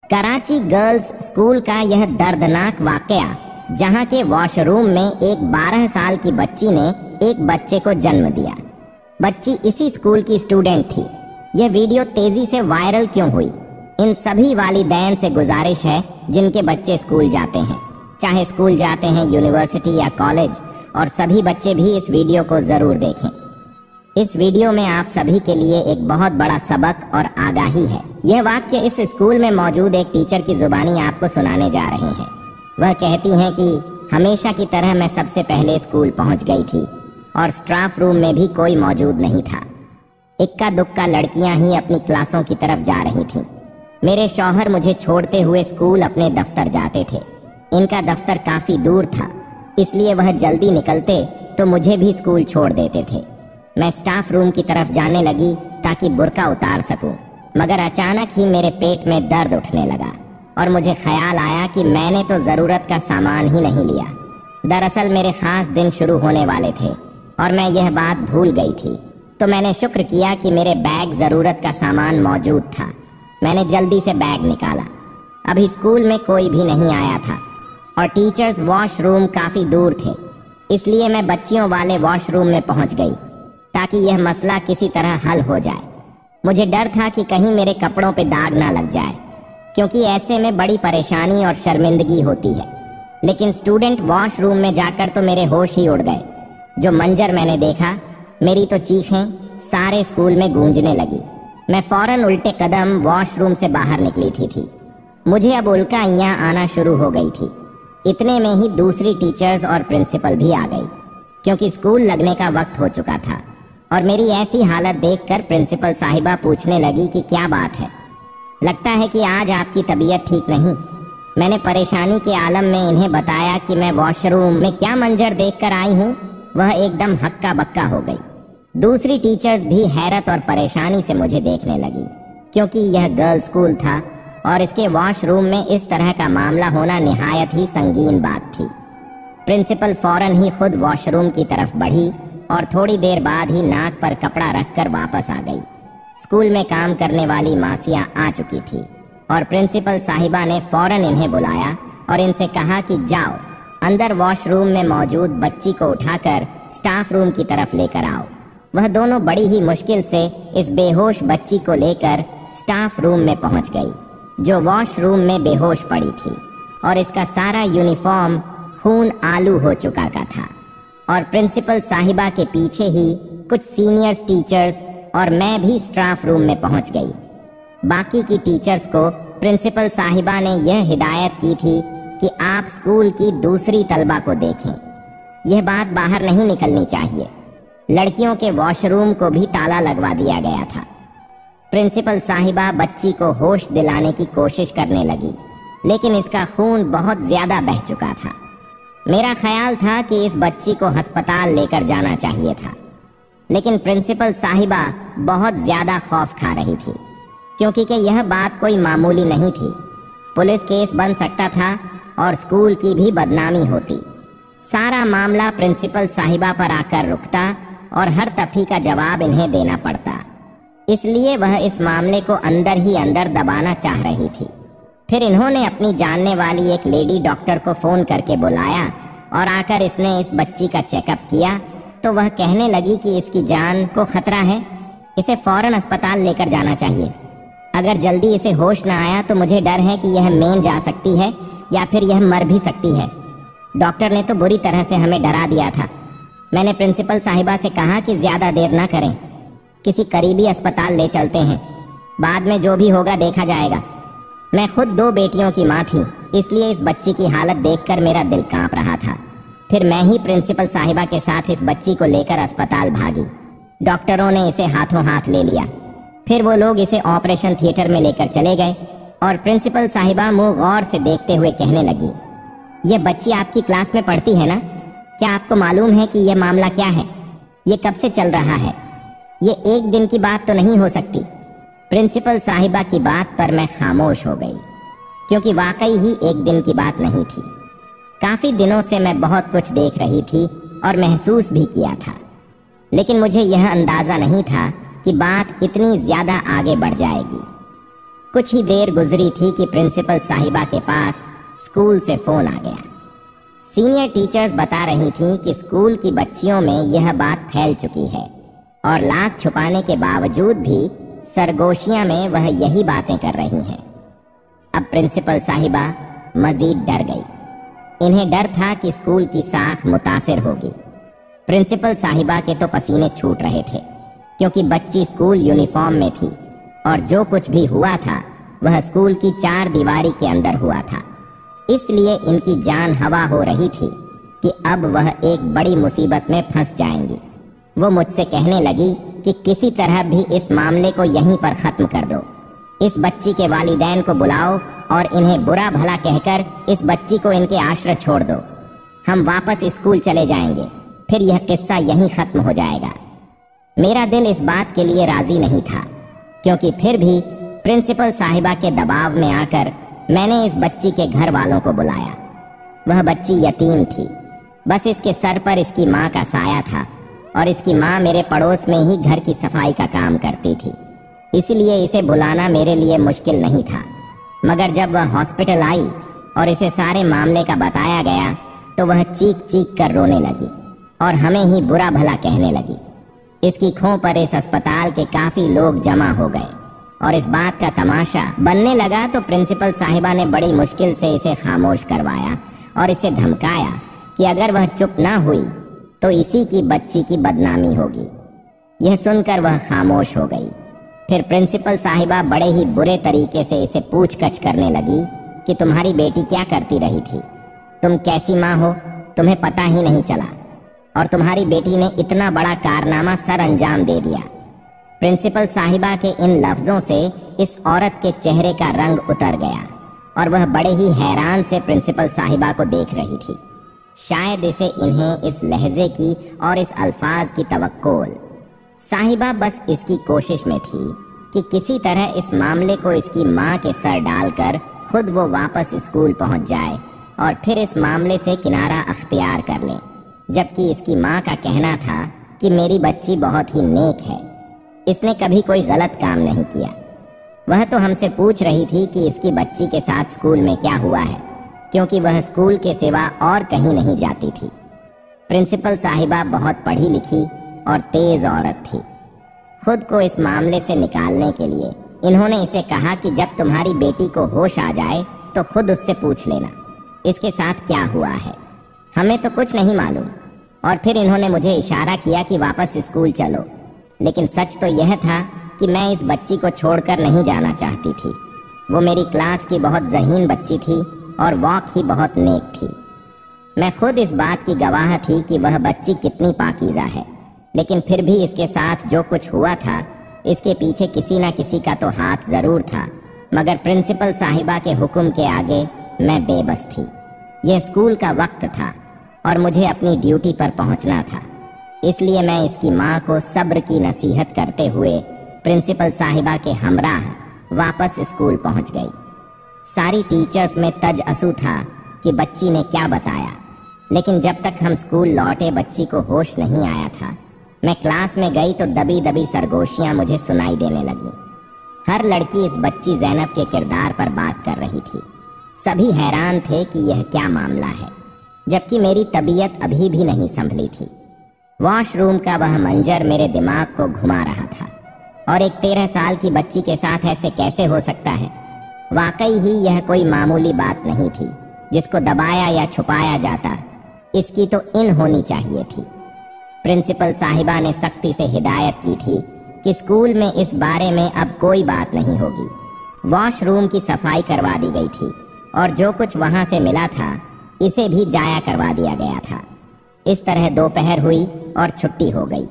Karachi girls school का यह दर्दनाक वाकया, जहां के वॉशरूम में एक 12 साल की बच्ची ने एक बच्चे को जन्म दिया। बच्ची इसी स्कूल की स्टूडेंट थी। यह वीडियो तेजी से वायरल क्यों हुई? इन सभी वालिदैन से गुजारिश है जिनके बच्चे स्कूल जाते हैं, चाहे स्कूल जाते हैं यूनिवर्सिटी या कॉलेज, और सभी बच्चे भी इस वीडियो को जरूर देखें। इस वीडियो में आप सभी के लिए एक बहुत बड़ा सबक और आगाही है। यह वाक्य इस स्कूल में मौजूद एक टीचर की जुबानी आपको सुनाने जा रहे हैं। वह कहती हैं कि हमेशा की तरह मैं सबसे पहले स्कूल पहुंच गई थी और स्टाफ रूम में भी कोई मौजूद नहीं था। इक्का दुक्का लड़कियां ही अपनी क्लासों की तरफ जा रही थीं। मेरे शौहर मुझे छोड़ते हुए स्कूल अपने दफ्तर जाते थे। इनका दफ्तर काफी दूर था, इसलिए वह जल्दी निकलते तो मुझे भी स्कूल छोड़ देते थे। मैं स्टाफ रूम की तरफ जाने लगी ताकि बुर्का उतार सकूं, मगर अचानक ही मेरे पेट में दर्द उठने लगा और मुझे ख्याल आया कि मैंने तो जरूरत का सामान ही नहीं लिया। दरअसल मेरे खास दिन शुरू होने वाले थे और मैं यह बात भूल गई थी, तो मैंने शुक्र किया कि मेरे बैग जरूरत का सामान मौजूद था। मैंने जल्दी से बैग निकाला। अभी स्कूल में कोई भी नहीं आया था और टीचर्स वॉशरूम काफी दूर थे, इसलिए मैं बच्चियों वाले वॉशरूम में पहुंच गई ताकि यह मसला किसी तरह हल हो जाए। मुझे डर था कि कहीं मेरे कपड़ों पे दाग ना लग जाए, क्योंकि ऐसे में बड़ी परेशानी और शर्मिंदगी होती है। लेकिन स्टूडेंट वॉशरूम में जाकर तो मेरे होश ही उड़ गए। जो मंजर मैंने देखा, मेरी तो चीखें सारे स्कूल में गूंजने लगी। मैं फौरन उल्टे कदम वॉशरूम से बाहर निकली थी। मुझे अब उल्काइयां आना शुरू हो गई थी। इतने में ही दूसरी टीचर्स और प्रिंसिपल भी आ गई, क्योंकि स्कूल लगने का वक्त हो चुका था। और मेरी ऐसी हालत देखकर प्रिंसिपल साहिबा पूछने लगी कि क्या बात है। लगता है कि आज आपकी तबीयत ठीक नहीं। मैंने परेशानी के आलम में इन्हें बताया कि मैं वॉशरूम में क्या मंजर देखकर आई हूँ, वह एकदम हक्का बक्का हो गई। दूसरी टीचर्स भी हैरत और परेशानी से मुझे देखने लगी, क्योंकि यह गर्ल्स स्कूल था और इसके वॉशरूम में इस तरह का मामला होना निहायत ही संगीन बात थी। प्रिंसिपल फौरन ही खुद वॉशरूम की तरफ बढ़ी और थोड़ी देर बाद ही नाक पर कपड़ा रखकर वापस आ गई। स्कूल में काम करने वाली मासियां आ चुकी थी और प्रिंसिपल साहिबा ने फौरन इन्हें बुलाया और इनसे कहा कि जाओ, अंदर वॉशरूम में मौजूद बच्ची को उठाकर स्टाफ रूम की तरफ लेकर आओ। वह दोनों बड़ी ही मुश्किल से इस बेहोश बच्ची को लेकर स्टाफ रूम में पहुंच गई, जो वॉशरूम में बेहोश पड़ी थी और इसका सारा यूनिफॉर्म खून आलू हो चुका का था। और प्रिंसिपल साहिबा के पीछे ही कुछ सीनियर टीचर्स और मैं भी स्टाफ रूम में पहुंच गई। बाकी की टीचर्स को प्रिंसिपल साहिबा ने यह हिदायत की थी कि आप स्कूल की दूसरी तलबा को देखें। यह बात बाहर नहीं निकलनी चाहिए। लड़कियों के वॉशरूम को भी ताला लगवा दिया गया था। प्रिंसिपल साहिबा बच्ची को होश दिलाने की कोशिश करने लगी, लेकिन इसका खून बहुत ज्यादा बह चुका था। मेरा ख्याल था कि इस बच्ची को अस्पताल लेकर जाना चाहिए था, लेकिन प्रिंसिपल साहिबा बहुत ज्यादा खौफ खा रही थी, क्योंकि यह बात कोई मामूली नहीं थी। पुलिस केस बन सकता था और स्कूल की भी बदनामी होती। सारा मामला प्रिंसिपल साहिबा पर आकर रुकता और हर तफी का जवाब इन्हें देना पड़ता। इसलिए वह इस मामले को अंदर ही अंदर दबाना चाह रही थी। फिर इन्होंने अपनी जानने वाली एक लेडी डॉक्टर को फोन करके बुलाया और आकर इसने इस बच्ची का चेकअप किया, तो वह कहने लगी कि इसकी जान को खतरा है, इसे फौरन अस्पताल लेकर जाना चाहिए। अगर जल्दी इसे होश न आया तो मुझे डर है कि यह मेन जा सकती है या फिर यह मर भी सकती है। डॉक्टर ने तो बुरी तरह से हमें डरा दिया था। मैंने प्रिंसिपल साहिबा से कहा कि ज्यादा देर ना करें, किसी करीबी अस्पताल ले चलते हैं, बाद में जो भी होगा देखा जाएगा। मैं खुद 2 बेटियों की माँ थी, इसलिए इस बच्ची की हालत देखकर मेरा दिल कांप रहा था। फिर मैं ही प्रिंसिपल साहिबा के साथ इस बच्ची को लेकर अस्पताल भागी। डॉक्टरों ने इसे हाथों हाथ ले लिया। फिर वो लोग इसे ऑपरेशन थिएटर में लेकर चले गए और प्रिंसिपल साहिबा मुंह गौर से देखते हुए कहने लगी, ये बच्ची आपकी क्लास में पढ़ती है ना? क्या आपको मालूम है कि यह मामला क्या है? ये कब से चल रहा है? ये एक दिन की बात तो नहीं हो सकती। प्रिंसिपल साहिबा की बात पर मैं खामोश हो गई, क्योंकि वाकई ही एक दिन की बात नहीं थी। काफी दिनों से मैं बहुत कुछ देख रही थी और महसूस भी किया था, लेकिन मुझे यह अंदाजा नहीं था कि बात इतनी ज्यादा आगे बढ़ जाएगी। कुछ ही देर गुजरी थी कि प्रिंसिपल साहिबा के पास स्कूल से फोन आ गया। सीनियर टीचर्स बता रही थीं कि स्कूल की बच्चियों में यह बात फैल चुकी है और लाख छुपाने के बावजूद भी सरगोशियां में वह यही बातें कर रही हैं। अब प्रिंसिपल साहिबा मजीद डर गई। इन्हें डर था कि स्कूल की साख मुतासिर होगी। प्रिंसिपल साहिबा के तो पसीने छूट रहे थे क्योंकि बच्ची स्कूल यूनिफॉर्म में थी और जो कुछ भी हुआ था वह स्कूल की 4 दीवारी के अंदर हुआ था। इसलिए इनकी जान हवा हो रही थी कि अब वह एक बड़ी मुसीबत में फंस जाएंगी। वो मुझसे कहने लगी कि किसी तरह भी इस मामले को यहीं पर खत्म कर दो। इस बच्ची के वालिदैन को बुलाओ और इन्हें बुरा भला कहकर इस बच्ची को इनके आश्रय छोड़ दो। हम वापस स्कूल चले जाएंगे, फिर यह किस्सा यहीं खत्म हो जाएगा। मेरा दिल इस बात के लिए राजी नहीं था क्योंकि फिर भी प्रिंसिपल साहिबा के दबाव में आकर मैंने इस बच्ची के घर वालों को बुलाया। वह बच्ची यतीम थी, बस इसके सर पर इसकी माँ का साया था और इसकी माँ मेरे पड़ोस में ही घर की सफाई का काम करती थी, इसलिए इसे बुलाना मेरे लिए मुश्किल नहीं था। मगर जब वह हॉस्पिटल आई और इसे सारे मामले का बताया गया तो वह चीख चीख कर रोने लगी और हमें ही बुरा भला कहने लगी। इसकी खों पर इस अस्पताल के काफी लोग जमा हो गए और इस बात का तमाशा बनने लगा तो प्रिंसिपल साहिबा ने बड़ी मुश्किल से इसे खामोश करवाया और इसे धमकाया कि अगर वह चुप ना हुई तो इसी की बच्ची की बदनामी होगी। यह सुनकर वह खामोश हो गई। फिर प्रिंसिपल साहिबा बड़े ही बुरे तरीके से इसे पूछकछ करने लगी कि तुम्हारी बेटी क्या करती रही थी, तुम कैसी माँ हो, तुम्हें पता ही नहीं चला और तुम्हारी बेटी ने इतना बड़ा कारनामा सर अंजाम दे दिया। प्रिंसिपल साहिबा के इन लफ्जों से इस औरत के चेहरे का रंग उतर गया और वह बड़े ही हैरान से प्रिंसिपल साहिबा को देख रही थी। शायद इसे इन्हें इस लहजे की और इस अल्फाज की तवक्कुल। साहिबा बस इसकी कोशिश में थी कि किसी तरह इस मामले को इसकी माँ के सर डालकर खुद वो वापस स्कूल पहुंच जाए और फिर इस मामले से किनारा अख्तियार कर ले, जबकि इसकी माँ का कहना था कि मेरी बच्ची बहुत ही नेक है, इसने कभी कोई गलत काम नहीं किया। वह तो हमसे पूछ रही थी कि इसकी बच्ची के साथ स्कूल में क्या हुआ है, क्योंकि वह स्कूल के सिवा और कहीं नहीं जाती थी। प्रिंसिपल साहिबा बहुत पढ़ी लिखी और तेज औरत थी। खुद को इस मामले से निकालने के लिए इन्होंने इसे कहा कि जब तुम्हारी बेटी को होश आ जाए तो खुद उससे पूछ लेना इसके साथ क्या हुआ है, हमें तो कुछ नहीं मालूम। और फिर इन्होंने मुझे इशारा किया कि वापस स्कूल चलो, लेकिन सच तो यह था कि मैं इस बच्ची को छोड़कर नहीं जाना चाहती थी। वो मेरी क्लास की बहुत ज़हीन बच्ची थी और वॉक ही बहुत नेक थी। मैं खुद इस बात की गवाह थी कि वह बच्ची कितनी पाकीज़ा है, लेकिन फिर भी इसके साथ जो कुछ हुआ था इसके पीछे किसी न किसी का तो हाथ ज़रूर था। मगर प्रिंसिपल साहिबा के हुक्म के आगे मैं बेबस थी। यह स्कूल का वक्त था और मुझे अपनी ड्यूटी पर पहुंचना था, इसलिए मैं इसकी माँ को सब्र की नसीहत करते हुए प्रिंसिपल साहिबा के हमराह वापस स्कूल पहुंच गई। सारी टीचर्स में तजअसू था कि बच्ची ने क्या बताया, लेकिन जब तक हम स्कूल लौटे बच्ची को होश नहीं आया था। मैं क्लास में गई तो दबी दबी सरगोशियां मुझे सुनाई देने लगी। हर लड़की इस बच्ची ज़ैनब के किरदार पर बात कर रही थी। सभी हैरान थे कि यह क्या मामला है, जबकि मेरी तबीयत अभी भी नहीं संभली थी। वॉशरूम का वह मंजर मेरे दिमाग को घुमा रहा था और एक 13 साल की बच्ची के साथ ऐसे कैसे हो सकता है। वाकई ही यह कोई मामूली बात नहीं थी जिसको दबाया या छुपाया जाता, इसकी तो इन होनी चाहिए थी। प्रिंसिपल साहिबा ने सख्ती से हिदायत की थी कि स्कूल में इस बारे में अब कोई बात नहीं होगी। वॉशरूम की सफाई करवा दी गई थी और जो कुछ वहां से मिला था इसे भी जाया करवा दिया गया था। इस तरह दोपहर हुई और छुट्टी हो गई।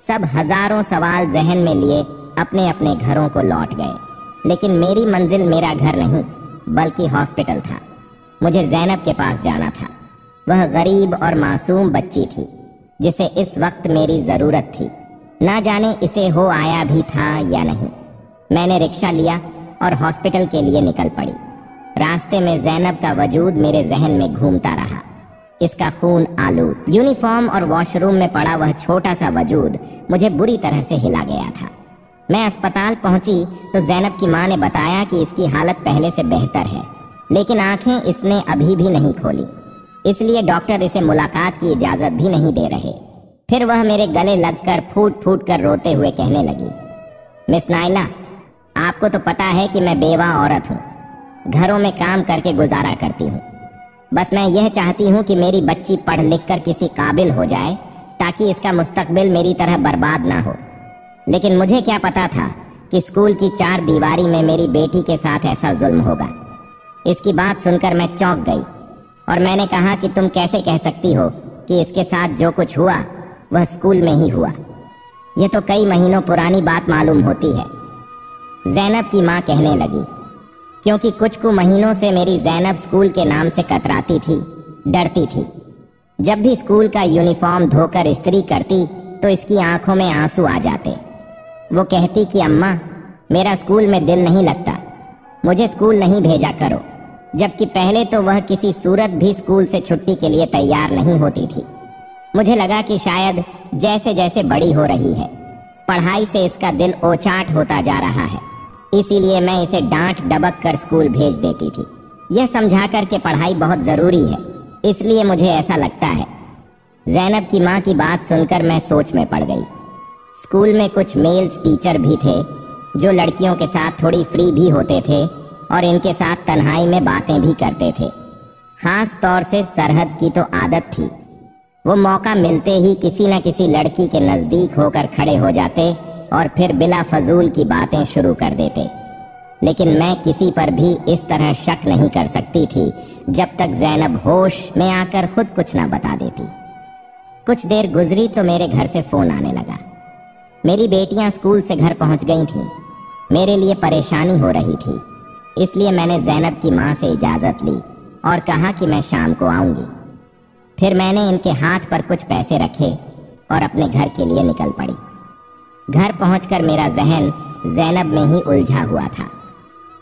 सब हजारों सवाल जहन में लिए अपने अपने घरों को लौट गए, लेकिन मेरी मंजिल मेरा घर नहीं बल्कि हॉस्पिटल था। मुझे ज़ैनब के पास जाना था। वह गरीब और मासूम बच्ची थी जिसे इस वक्त मेरी ज़रूरत थी। ना जाने इसे हो आया भी था या नहीं। मैंने रिक्शा लिया और हॉस्पिटल के लिए निकल पड़ी। रास्ते में ज़ैनब का वजूद मेरे जहन में घूमता रहा। इसका खून आलूद यूनिफॉर्म और वॉशरूम में पड़ा वह छोटा सा वजूद मुझे बुरी तरह से हिला गया था। मैं अस्पताल पहुंची तो जैनब की माँ ने बताया कि इसकी हालत पहले से बेहतर है, लेकिन आंखें इसने अभी भी नहीं खोली, इसलिए डॉक्टर इसे मुलाकात की इजाजत भी नहीं दे रहे। फिर वह मेरे गले लगकर फूट फूट कर रोते हुए कहने लगी, मिस नाइला, आपको तो पता है कि मैं बेवा औरत हूँ, घरों में काम करके गुजारा करती हूँ। बस मैं यह चाहती हूँ कि मेरी बच्ची पढ़ लिख कर किसी काबिल हो जाए ताकि इसका मुस्तकबिल मेरी तरह बर्बाद ना हो। लेकिन मुझे क्या पता था कि स्कूल की 4 दीवारी में मेरी बेटी के साथ ऐसा जुल्म होगा। इसकी बात सुनकर मैं चौंक गई और मैंने कहा कि तुम कैसे कह सकती हो कि इसके साथ जो कुछ हुआ वह स्कूल में ही हुआ। यह तो कई महीनों पुरानी बात मालूम होती है। जैनब की माँ कहने लगी, क्योंकि कुछ महीनों से मेरी जैनब स्कूल के नाम से कतराती थी, डरती थी। जब भी स्कूल का यूनिफॉर्म धोकर इस्त्री करती तो इसकी आंखों में आंसू आ जाते। वो कहती कि अम्मा, मेरा स्कूल में दिल नहीं लगता, मुझे स्कूल नहीं भेजा करो। जबकि पहले तो वह किसी सूरत भी स्कूल से छुट्टी के लिए तैयार नहीं होती थी। मुझे लगा कि शायद जैसे जैसे बड़ी हो रही है, पढ़ाई से इसका दिल ओचाट होता जा रहा है, इसीलिए मैं इसे डांट डबक कर स्कूल भेज देती थी, यह समझाकर कि पढ़ाई बहुत जरूरी है, इसलिए मुझे ऐसा लगता है। जैनब की माँ की बात सुनकर मैं सोच में पड़ गई। स्कूल में कुछ मेल्स टीचर भी थे जो लड़कियों के साथ थोड़ी फ्री भी होते थे और इनके साथ तन्हाई में बातें भी करते थे। खास तौर से सरहद की तो आदत थी, वो मौका मिलते ही किसी न किसी लड़की के नजदीक होकर खड़े हो जाते और फिर बिला फजूल की बातें शुरू कर देते। लेकिन मैं किसी पर भी इस तरह शक नहीं कर सकती थी जब तक जैनब होश में आकर खुद कुछ ना बता देती। कुछ देर गुजरी तो मेरे घर से फोन आने लगा। मेरी बेटियां स्कूल से घर पहुंच गई थीं। मेरे लिए परेशानी हो रही थी, इसलिए मैंने जैनब की माँ से इजाजत ली और कहा कि मैं शाम को आऊंगी। फिर मैंने इनके हाथ पर कुछ पैसे रखे और अपने घर के लिए निकल पड़ी। घर पहुंचकर मेरा जहन जैनब में ही उलझा हुआ था।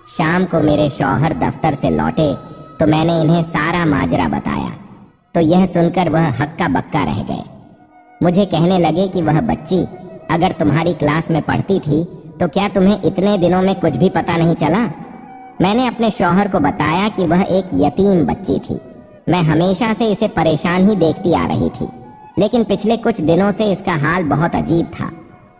शाम को मेरे शौहर दफ्तर से लौटे तो मैंने इन्हें सारा माजरा बताया, तो यह सुनकर वह हक्का बक्का रह गए। मुझे कहने लगे कि वह बच्ची अगर तुम्हारी क्लास में पढ़ती थी तो क्या तुम्हें इतने दिनों में कुछ भी पता नहीं चला? मैंने अपने शौहर को बताया कि वह एक यतीम बच्ची थी। मैं हमेशा से इसे परेशान ही देखती आ रही थी, लेकिन पिछले कुछ दिनों से इसका हाल बहुत अजीब था।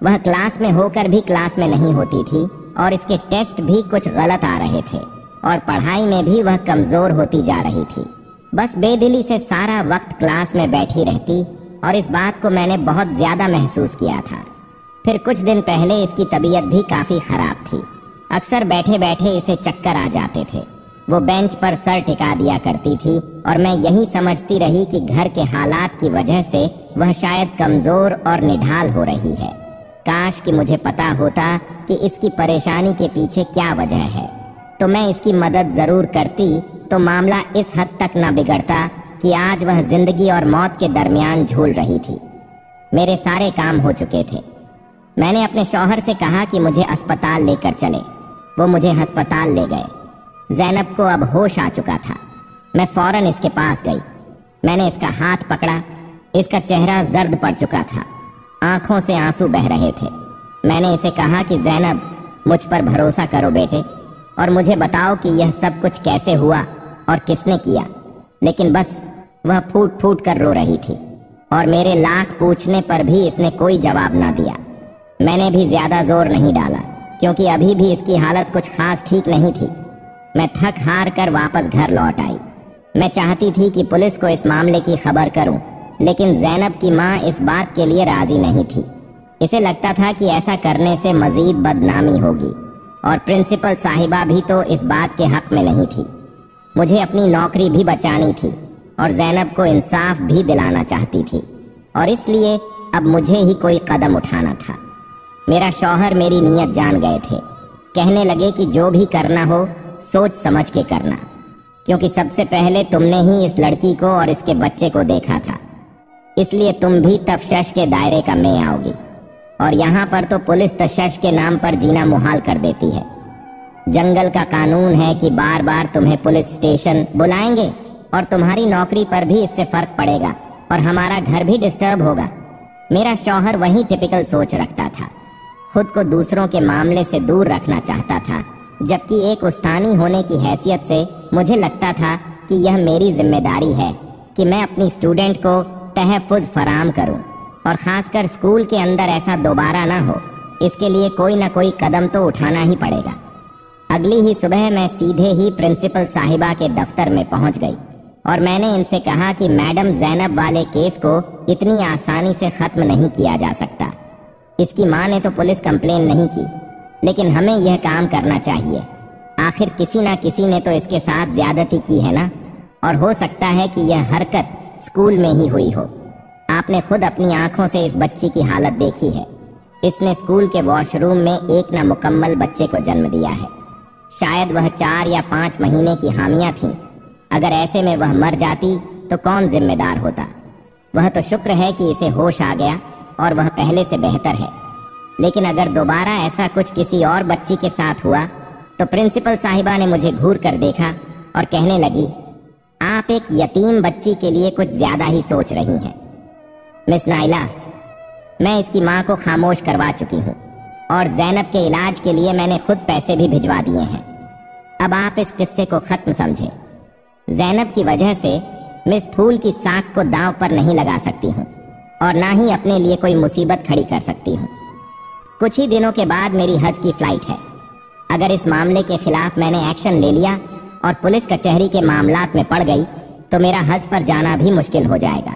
वह क्लास में होकर भी क्लास में नहीं होती थी और इसके टेस्ट भी कुछ गलत आ रहे थे और पढ़ाई में भी वह कमजोर होती जा रही थी। बस बेदिली से सारा वक्त क्लास में बैठी रहती और इस बात को मैंने बहुत ज्यादा महसूस किया था। फिर कुछ दिन पहले इसकी तबीयत भी काफी खराब थी। अक्सर बैठे बैठे इसे चक्कर आ जाते थे। वो बेंच पर सर टिका दिया करती थी और मैं यही समझती रही कि घर के हालात की वजह से वह शायद कमजोर और निढाल हो रही है। काश कि मुझे पता होता कि इसकी परेशानी के पीछे क्या वजह है, तो मैं इसकी मदद जरूर करती, तो मामला इस हद तक न बिगड़ता कि आज वह जिंदगी और मौत के दरमियान झूल रही थी। मेरे सारे काम हो चुके थे। मैंने अपने शौहर से कहा कि मुझे अस्पताल लेकर चले। वो मुझे अस्पताल ले गए। जैनब को अब होश आ चुका था। मैं फौरन इसके पास गई। मैंने इसका हाथ पकड़ा। इसका चेहरा जर्द पड़ चुका था, आंखों से आंसू बह रहे थे। मैंने इसे कहा कि जैनब, मुझ पर भरोसा करो बेटे और मुझे बताओ कि यह सब कुछ कैसे हुआ और किसने किया। लेकिन बस वह फूट फूट कर रो रही थी और मेरे लाख पूछने पर भी इसने कोई जवाब ना दिया। मैंने भी ज्यादा जोर नहीं डाला क्योंकि अभी भी इसकी हालत कुछ खास ठीक नहीं थी। मैं थक हार कर वापस घर लौट आई। मैं चाहती थी कि पुलिस को इस मामले की खबर करूं, लेकिन जैनब की माँ इस बात के लिए राजी नहीं थी। इसे लगता था कि ऐसा करने से मजीद बदनामी होगी और प्रिंसिपल साहिबा भी तो इस बात के हक में नहीं थी। मुझे अपनी नौकरी भी बचानी थी और जैनब को इंसाफ भी दिलाना चाहती थी और इसलिए अब मुझे ही कोई कदम उठाना था। मेरा शौहर मेरी नीयत जान गए थे। कहने लगे कि जो भी करना हो सोच समझ के करना, क्योंकि सबसे पहले तुमने ही इस लड़की को और इसके बच्चे को देखा था, इसलिए तुम भी तफ्शश के दायरे का में आओगी। और यहाँ पर तो पुलिस तशश के नाम पर जीना मुहाल कर देती है। जंगल का कानून है कि बार बार तुम्हें पुलिस स्टेशन बुलाएंगे और तुम्हारी नौकरी पर भी इससे फर्क पड़ेगा और हमारा घर भी डिस्टर्ब होगा। मेरा शौहर वही टिपिकल सोच रखता था। खुद को दूसरों के मामले से दूर रखना चाहता था, जबकि एक उस्तानी होने की हैसियत से मुझे लगता था कि यह मेरी जिम्मेदारी है कि मैं अपनी स्टूडेंट को तहफ़्फ़ुज़ फराम करूं, और ख़ासकर स्कूल के अंदर ऐसा दोबारा ना हो। इसके लिए कोई ना कोई कदम तो उठाना ही पड़ेगा। अगली ही सुबह मैं सीधे ही प्रिंसिपल साहिबा के दफ्तर में पहुंच गई और मैंने इनसे कहा कि मैडम ज़ैनब वाले केस को इतनी आसानी से ख़त्म नहीं किया जा सकता। इसकी माँ ने तो पुलिस कंप्लेन नहीं की, लेकिन हमें यह काम करना चाहिए। आखिर किसी ना किसी ने तो इसके साथ ज्यादती की है ना, और हो सकता है कि यह हरकत स्कूल में ही हुई हो। आपने खुद अपनी आंखों से इस बच्ची की हालत देखी है। इसने स्कूल के वॉशरूम में एक नामुकम्मल बच्चे को जन्म दिया है। शायद वह 4 या 5 महीने की हामिया थी। अगर ऐसे में वह मर जाती तो कौन जिम्मेदार होता? वह तो शुक्र है कि इसे होश आ गया और वह पहले से बेहतर है। लेकिन अगर दोबारा ऐसा कुछ किसी और बच्ची के साथ हुआ तो प्रिंसिपल साहिबा ने मुझे घूर कर देखा और कहने लगी, आप एक यतीम बच्ची के लिए कुछ ज्यादा ही सोच रही हैं। मिस नाइला, मैं इसकी माँ को खामोश करवा चुकी हूँ और ज़ैनब के इलाज के लिए मैंने खुद पैसे भी भिजवा दिए हैं। अब आप इस किस्से को खत्म समझें। ज़ैनब की वजह से मिस फूल की साख को दांव पर नहीं लगा सकती हूँ और ना ही अपने लिए कोई मुसीबत खड़ी कर सकती हूँ। कुछ ही दिनों के बाद मेरी हज की फ्लाइट है। अगर इस मामले के खिलाफ मैंने एक्शन ले लिया और पुलिस कचहरी के मामलात में पड़ गई तो मेरा हज पर जाना भी मुश्किल हो जाएगा।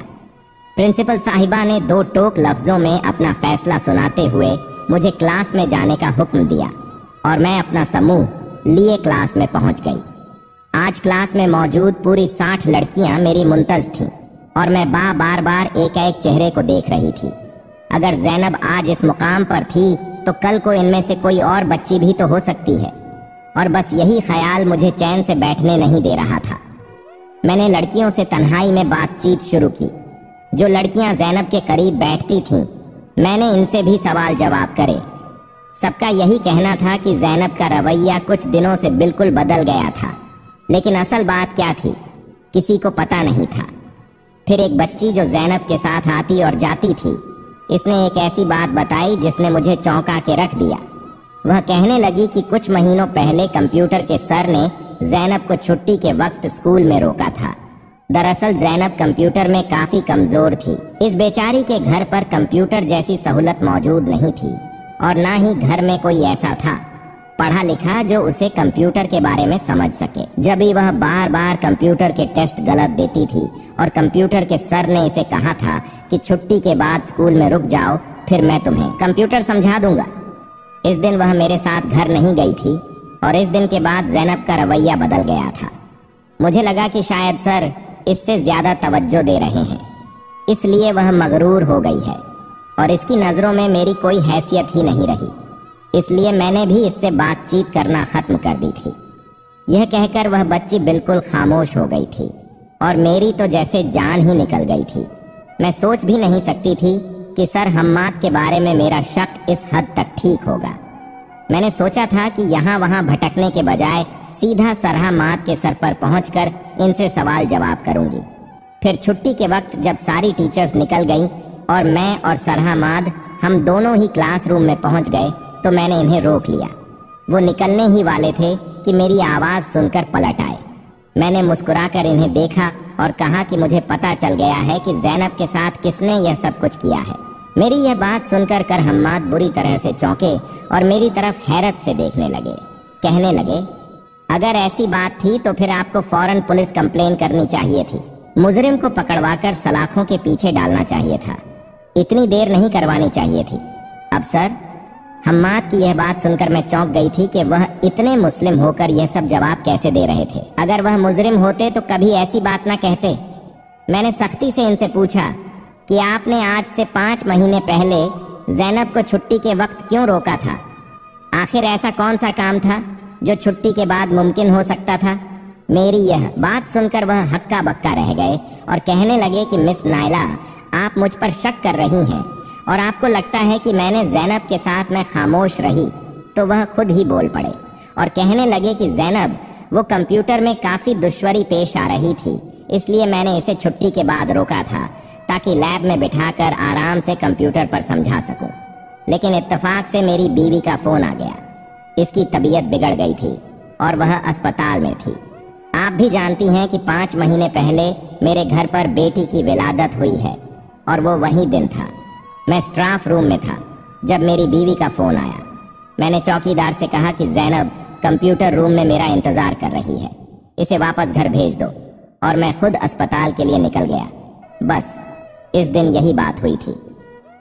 प्रिंसिपल साहिबा ने 2 टोक लफ्जों में अपना फैसला सुनाते हुए मुझे क्लास में जाने का हुक्म दिया और मैं अपना समूह लिए क्लास में पहुंच गई। आज क्लास में मौजूद पूरी 60 लड़कियां मेरी मुंतज़ थीं और मैं बार बार एक चेहरे को देख रही थी। अगर ज़ैनब आज इस मुकाम पर थी तो कल को इनमें से कोई और बच्ची भी तो हो सकती है, और बस यही ख्याल मुझे चैन से बैठने नहीं दे रहा था। मैंने लड़कियों से तन्हाई में बातचीत शुरू की। जो लड़कियां ज़ैनब के करीब बैठती थीं, मैंने इनसे भी सवाल जवाब करे। सबका यही कहना था कि ज़ैनब का रवैया कुछ दिनों से बिल्कुल बदल गया था, लेकिन असल बात क्या थी किसी को पता नहीं था। फिर एक बच्ची जो ज़ैनब के साथ आती और जाती थी, इसने एक ऐसी बात बताई जिसने मुझे चौंका के रख दिया। वह कहने लगी कि कुछ महीनों पहले कंप्यूटर के सर ने ज़ैनब को छुट्टी के वक्त स्कूल में रोका था। दरअसल ज़ैनब कंप्यूटर में काफी कमजोर थी। इस बेचारी के घर पर कंप्यूटर जैसी सहूलत मौजूद नहीं थी और ना ही घर में कोई ऐसा था पढ़ा लिखा जो उसे कंप्यूटर के बारे में समझ सके। जब भी वह बार कंप्यूटर के टेस्ट गलत देती थी और कंप्यूटर के सर ने इसे कहा था कि छुट्टी के बाद स्कूल में रुक जाओ, फिर मैं तुम्हें कंप्यूटर समझा दूंगा। इस दिन वह मेरे साथ घर नहीं गई थी और इस दिन के बाद ज़ैनब का रवैया बदल गया था। मुझे लगा कि शायद सर इससे ज्यादा तवज्जो दे रहे हैं, इसलिए वह मगरूर हो गई है और इसकी नजरों में मेरी कोई हैसियत ही नहीं रही। इसलिए मैंने भी इससे बातचीत करना खत्म कर दी थी। यह कहकर वह बच्ची बिल्कुल खामोश हो गई थी और मेरी तो जैसे जान ही निकल गई थी। मैं सोच भी नहीं सकती थी कि सर हम्माद के बारे में मेरा शक इस हद तक ठीक होगा। मैंने सोचा था कि यहाँ वहाँ भटकने के बजाय सीधा सरहमाद के सर पर पहुंचकर इनसे सवाल जवाब करूंगी। फिर छुट्टी के वक्त जब सारी टीचर्स निकल गईं और मैं और सरहमाद हम दोनों ही क्लासरूम में पहुंच गए तो मैंने इन्हें रोक लिया। वो निकलने ही वाले थे कि मेरी आवाज सुनकर पलट आए। मैंने मुस्कुराकर इन्हें देखा और कहा कि मुझे पता चल गया है कि ज़ैनब के साथ किसने यह सब कुछ किया है। मेरी यह बात सुनकर हम्माद बुरी तरह से चौंके और मेरी तरफ हैरत से देखने लगे। कहने लगे, अगर ऐसी बात थी तो फिर आपको फौरन पुलिस कंप्लेन करनी चाहिए थी। मुजरिम को पकड़वाकर सलाखों के पीछे डालना चाहिए था। इतनी देर नहीं करवानी चाहिए थी। अब सर, हम्माद की यह बात सुनकर मैं चौंक गई थी कि वह इतने मुस्लिम होकर यह सब जवाब कैसे दे रहे थे। अगर वह मुजरिम होते तो कभी ऐसी बात ना कहते। मैंने सख्ती से इनसे पूछा कि आपने आज से 5 महीने पहले ज़ैनब को छुट्टी के वक्त क्यों रोका था? आखिर ऐसा कौन सा काम था जो छुट्टी के बाद मुमकिन हो सकता था? मेरी यह बात सुनकर वह हक्का बक्का रह गए और कहने लगे कि मिस नाइला, आप मुझ पर शक कर रही हैं और आपको लगता है कि मैंने ज़ैनब के साथ में खामोश रही। तो वह खुद ही बोल पड़े और कहने लगे कि ज़ैनब वो कंप्यूटर में काफ़ी दुश्वारी पेश आ रही थी, इसलिए मैंने इसे छुट्टी के बाद रोका था ताकि लैब में बिठाकर आराम से कंप्यूटर पर समझा सकूं। लेकिन इत्तेफाक से मेरी बीवी का फोन आ गया। इसकी तबीयत बिगड़ गई थी और वह अस्पताल में थी। आप भी जानती हैं कि 5 महीने पहले मेरे घर पर बेटी की विलादत हुई है और वो वही दिन था। मैं स्टाफ रूम में था जब मेरी बीवी का फोन आया। मैंने चौकीदार से कहा कि ज़ैनब कंप्यूटर रूम में मेरा इंतजार कर रही है, इसे वापस घर भेज दो, और मैं खुद अस्पताल के लिए निकल गया। बस इस दिन यही बात हुई थी।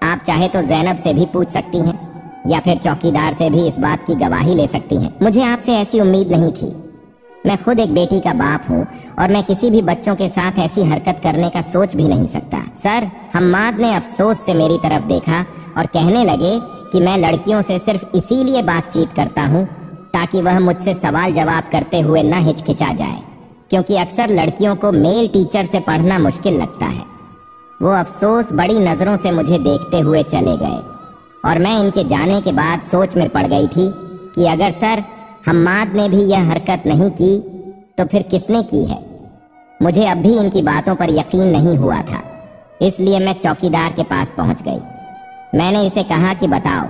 आप चाहे तो ज़ैनब से भी पूछ सकती हैं या फिर चौकीदार से भी इस बात की गवाही ले सकती हैं। मुझे आपसे ऐसी उम्मीद नहीं थी। मैं खुद एक बेटी का बाप हूँ और मैं किसी भी बच्चों के साथ ऐसी हरकत करने का सोच भी नहीं सकता। सर, हम्माद ने अफसोस से मेरी तरफ देखा और कहने लगे कि मैं लड़कियों से सिर्फ इसीलिए बातचीत करता हूँ ताकि वह मुझसे सवाल जवाब करते हुए न हिचकिचा जाए, क्योंकि अक्सर लड़कियों को मेल टीचर से पढ़ना मुश्किल लगता है। वो अफसोस बड़ी नजरों से मुझे देखते हुए चले गए और मैं इनके जाने के बाद सोच में पड़ गई थी कि अगर सर हम्माद ने भी यह हरकत नहीं की तो फिर किसने की है। मुझे अब भी इनकी बातों पर यकीन नहीं हुआ था, इसलिए मैं चौकीदार के पास पहुंच गई। मैंने इसे कहा कि बताओ,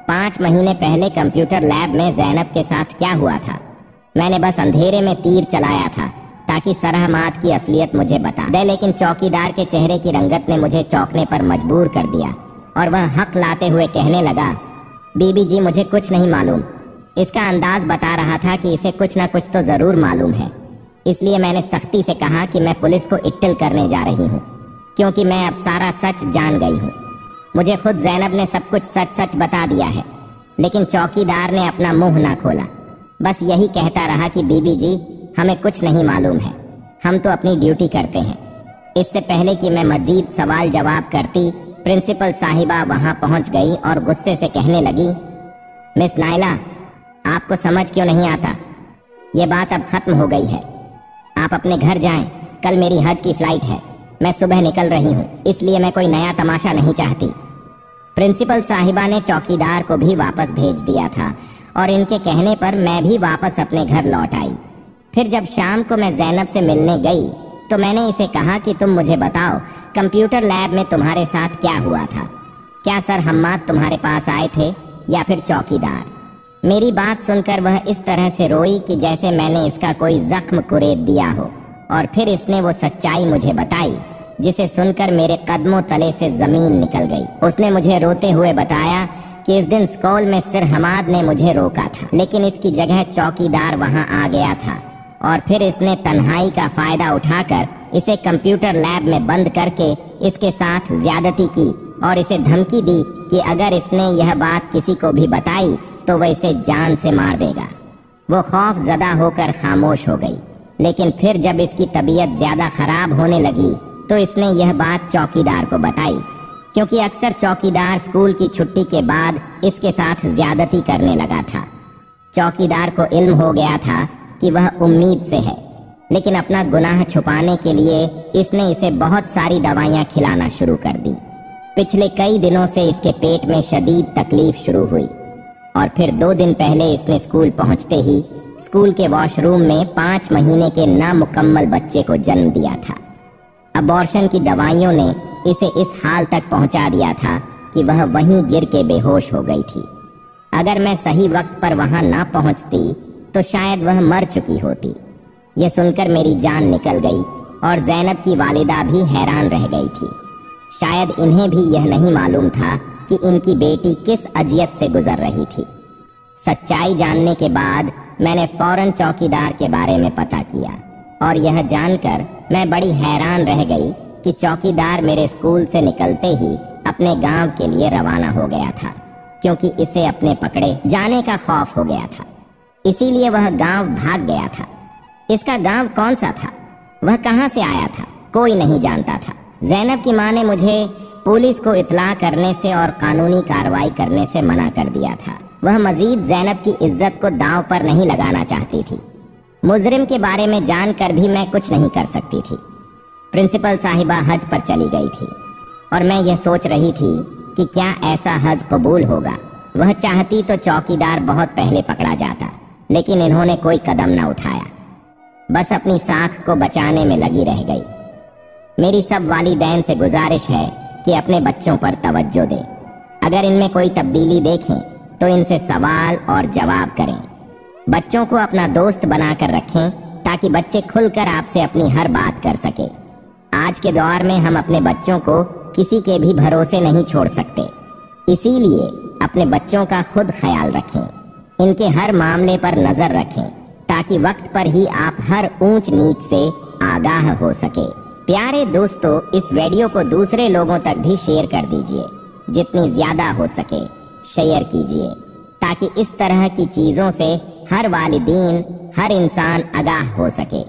5 महीने पहले कंप्यूटर लैब में ज़ैनब के साथ क्या हुआ था। मैंने बस अंधेरे में तीर चलाया था ताकि सर हम्माद की असलियत मुझे बता दे, लेकिन चौकीदार के चेहरे की रंगत ने मुझे चौंकने पर मजबूर कर दिया और वह हक लाते हुए कहने लगा, बीबी जी मुझे कुछ नहीं मालूम। इसका अंदाज बता रहा था कि इसे कुछ ना कुछ तो जरूर मालूम है, इसलिए मैंने सख्ती से कहा कि मैं पुलिस को इट्टिल करने जा रही हूँ, क्योंकि मैं अब सारा सच जान गई हूँ। मुझे खुद ज़ैनब ने सब कुछ सच सच बता दिया है, लेकिन चौकीदार ने अपना मुंह ना खोला, बस यही कहता रहा कि बीबी जी हमें कुछ नहीं मालूम है, हम तो अपनी ड्यूटी करते हैं। इससे पहले कि मैं मजीद सवाल जवाब करती, प्रिंसिपल साहिबा वहां पहुंच गई और गुस्से से कहने लगी, मिस नाइला, आपको समझ क्यों नहीं आता? ये बात अब खत्म हो गई है, आप अपने घर जाएं। कल मेरी हज की फ्लाइट है, मैं सुबह निकल रही हूँ, इसलिए मैं कोई नया तमाशा नहीं चाहती। प्रिंसिपल साहिबा ने चौकीदार को भी वापस भेज दिया था और इनके कहने पर मैं भी वापस अपने घर लौट आई। फिर जब शाम को मैं ज़ैनब से मिलने गई तो मैंने इसे कहा कि तुम मुझे बताओ, कंप्यूटर लैब में तुम्हारे साथ क्या हुआ था? क्या सर हम्माद तुम्हारे पास आए थे या फिर चौकीदार? मेरी बात सुनकर वह इस तरह से रोई कि जैसे मैंने इसका कोई जख्म कुरेद दिया हो, और फिर इसने वो सच्चाई मुझे बताई जिसे सुनकर मेरे कदमों तले से जमीन निकल गई। उसने मुझे रोते हुए बताया कि इस दिन स्कूल में सर हम्माद ने मुझे रोका था, लेकिन इसकी जगह चौकीदार वहां आ गया था और फिर इसने तन्हाई का फायदा उठाकर इसे कंप्यूटर लैब में बंद करके इसके साथ ज्यादती की और इसे धमकी दी कि अगर इसने यह बात किसी को भी बताई तो वह इसे जान से मार देगा। वो खौफ ज़दा होकर खामोश हो गई, लेकिन फिर जब इसकी तबीयत ज्यादा खराब होने लगी तो इसने यह बात चौकीदार को बताई, क्योंकि अक्सर चौकीदार स्कूल की छुट्टी के बाद इसके साथ ज्यादती करने लगा था। चौकीदार को इल्म हो गया था कि वह उम्मीद से है, लेकिन अपना गुनाह छुपाने के लिए इसने इसे बहुत सारी दवाइयां खिलाना शुरू कर दी। पिछले कई दिनों से इसके पेट में शदीद तकलीफ शुरू हुई और फिर 2 दिन पहले इसने स्कूल पहुंचते ही स्कूल के वॉशरूम में 5 महीने के नामुकम्मल बच्चे को जन्म दिया था। अबॉर्शन की दवाइयों ने इसे इस हाल तक पहुंचा दिया था कि वह वहीं गिर के बेहोश हो गई थी। अगर मैं सही वक्त पर वहां ना पहुंचती तो शायद वह मर चुकी होती। यह सुनकर मेरी जान निकल गई और ज़ैनब की वालिदा भी हैरान रह गई थी। शायद इन्हें भी यह नहीं मालूम था कि इनकी बेटी किस अजियत से गुजर रही थी। सच्चाई जानने के बाद मैंने फौरन चौकीदार के बारे में पता किया और यह जानकर मैं बड़ी हैरान रह गई कि चौकीदार मेरे स्कूल से निकलते ही अपने गांव के लिए रवाना हो गया था, क्योंकि इसे अपने पकड़े जाने का खौफ हो गया था। इसीलिए वह गांव भाग गया था। इसका गांव कौन सा था, वह कहां से आया था, कोई नहीं जानता था। ज़ैनब की मां ने मुझे पुलिस को इत्तला करने से और कानूनी कार्रवाई करने से मना कर दिया था। वह मजीद ज़ैनब की इज्जत को दांव पर नहीं लगाना चाहती थी। मुजरिम के बारे में जानकर भी मैं कुछ नहीं कर सकती थी। प्रिंसिपल साहिबा हज पर चली गई थी और मैं यह सोच रही थी कि क्या ऐसा हज कबूल होगा। वह चाहती तो चौकीदार बहुत पहले पकड़ा जाता, लेकिन इन्होंने कोई कदम न उठाया, बस अपनी साख को बचाने में लगी रह गई। मेरी सब वालिदैन से गुजारिश है कि अपने बच्चों पर तवज्जो दे। अगर इनमें कोई तब्दीली देखें तो इनसे सवाल और जवाब करें। बच्चों को अपना दोस्त बनाकर रखें ताकि बच्चे खुलकर आपसे अपनी हर बात कर सके। आज के दौर में हम अपने बच्चों को किसी के भी भरोसे नहीं छोड़ सकते, इसीलिए अपने बच्चों का खुद ख्याल रखें। इनके हर मामले पर नजर रखें ताकि वक्त पर ही आप हर ऊंच नीच से आगाह हो सके। प्यारे दोस्तों, इस वीडियो को दूसरे लोगों तक भी शेयर कर दीजिए, जितनी ज्यादा हो सके शेयर कीजिए ताकि इस तरह की चीजों से हर वालिदीन, हर इंसान आगाह हो सके,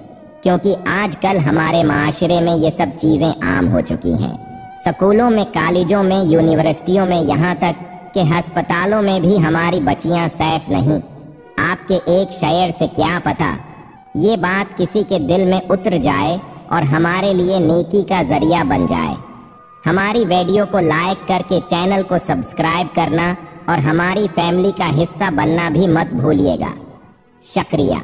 क्योंकि आजकल हमारे माशरे में ये सब चीजें आम हो चुकी हैं। स्कूलों में, कॉलेजों में, यूनिवर्सिटियों में, यहाँ तक कि अस्पतालों में भी हमारी बच्चियां सेफ नहीं। आपके एक शेयर से क्या पता ये बात किसी के दिल में उतर जाए और हमारे लिए नेकी का जरिया बन जाए। हमारी वीडियो को लाइक करके चैनल को सब्सक्राइब करना और हमारी फैमिली का हिस्सा बनना भी मत भूलिएगा। शुक्रिया।